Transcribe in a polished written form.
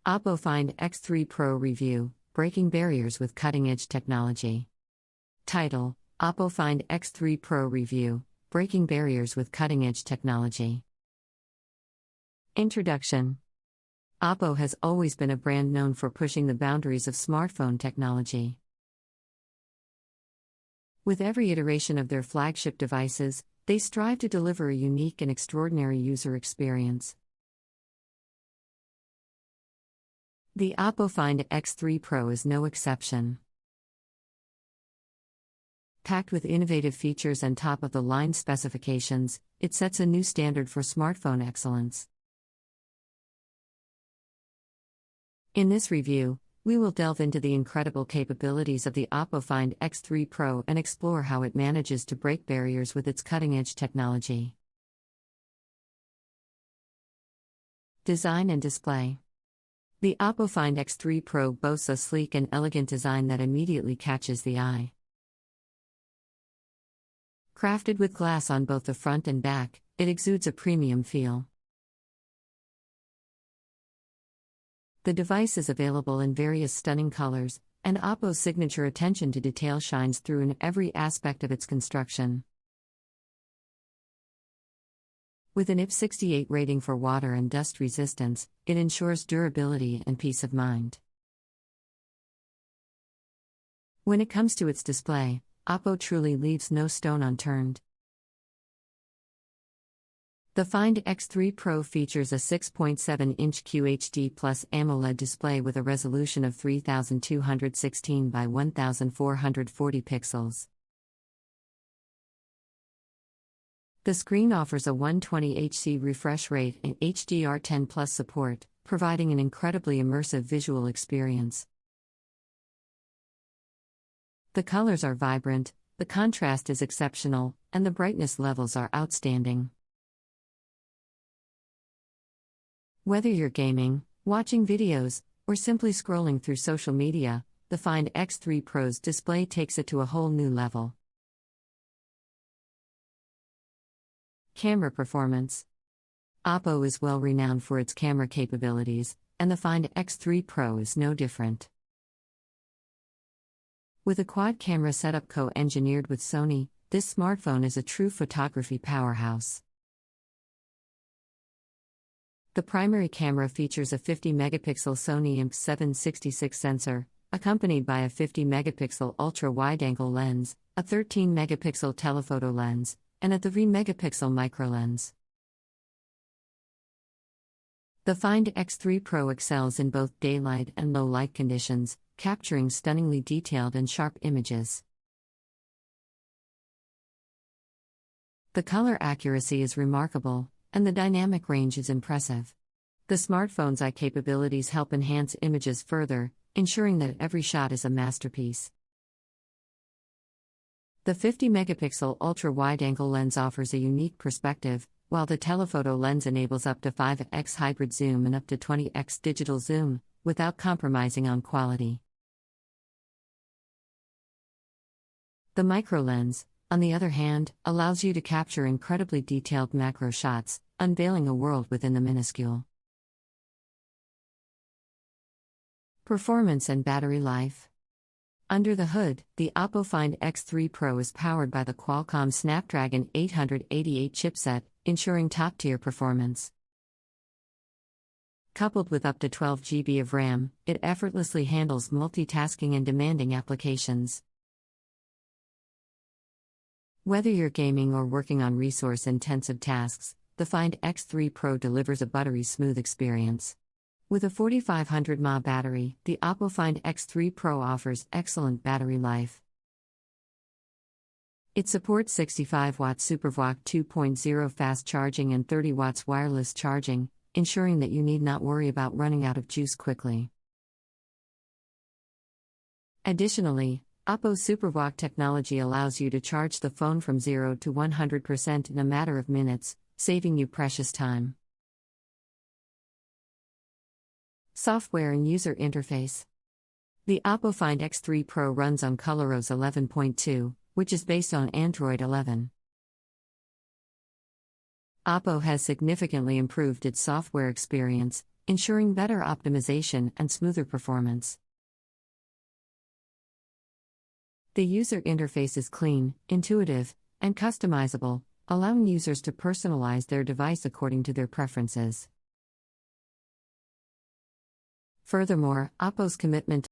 Oppo Find X3 Pro Review, Breaking Barriers with Cutting-Edge Technology. Title: Oppo Find X3 Pro Review, Breaking Barriers with Cutting-Edge Technology. Introduction. Oppo has always been a brand known for pushing the boundaries of smartphone technology. With every iteration of their flagship devices, they strive to deliver a unique and extraordinary user experience. The Oppo Find X3 Pro is no exception. Packed with innovative features and top-of-the-line specifications, it sets a new standard for smartphone excellence. In this review, we will delve into the incredible capabilities of the Oppo Find X3 Pro and explore how it manages to break barriers with its cutting-edge technology. Design and display. The Oppo Find X3 Pro boasts a sleek and elegant design that immediately catches the eye. Crafted with glass on both the front and back, it exudes a premium feel. The device is available in various stunning colors, and Oppo's signature attention to detail shines through in every aspect of its construction. With an IP68 rating for water and dust resistance, it ensures durability and peace of mind. When it comes to its display, Oppo truly leaves no stone unturned. The Find X3 Pro features a 6.7-inch QHD+ AMOLED display with a resolution of 3216 by 1440 pixels. The screen offers a 120Hz refresh rate and HDR10+ support, providing an incredibly immersive visual experience. The colors are vibrant, the contrast is exceptional, and the brightness levels are outstanding. Whether you're gaming, watching videos, or simply scrolling through social media, the Find X3 Pro's display takes it to a whole new level. Camera performance. Oppo is well renowned for its camera capabilities, and the Find X3 Pro is no different. With a quad-camera setup co-engineered with Sony, this smartphone is a true photography powerhouse. The primary camera features a 50-megapixel Sony IMX766 sensor, accompanied by a 50-megapixel ultra-wide-angle lens, a 13-megapixel telephoto lens, and a 3-megapixel microlens. The Find X3 Pro excels in both daylight and low-light conditions, capturing stunningly detailed and sharp images. The color accuracy is remarkable, and the dynamic range is impressive. The smartphone's eye capabilities help enhance images further, ensuring that every shot is a masterpiece. The 50-megapixel ultra-wide-angle lens offers a unique perspective, while the telephoto lens enables up to 5x hybrid zoom and up to 20x digital zoom, without compromising on quality. The microlens, on the other hand, allows you to capture incredibly detailed macro shots, unveiling a world within the minuscule. Performance and battery life. Under the hood, the Oppo Find X3 Pro is powered by the Qualcomm Snapdragon 888 chipset, ensuring top-tier performance. Coupled with up to 12 GB of RAM, it effortlessly handles multitasking and demanding applications. Whether you're gaming or working on resource-intensive tasks, the Find X3 Pro delivers a buttery-smooth experience. With a 4500 mAh battery, the Oppo Find X3 Pro offers excellent battery life. It supports 65-watt SuperVOOC 2.0 fast charging and 30 watts wireless charging, ensuring that you need not worry about running out of juice quickly. Additionally, Oppo's SuperVOOC technology allows you to charge the phone from 0 to 100% in a matter of minutes, saving you precious time. Software and user interface. The Oppo Find X3 Pro runs on ColorOS 11.2, which is based on Android 11. Oppo has significantly improved its software experience, ensuring better optimization and smoother performance. The user interface is clean, intuitive, and customizable, allowing users to personalize their device according to their preferences. Furthermore, Oppo's commitment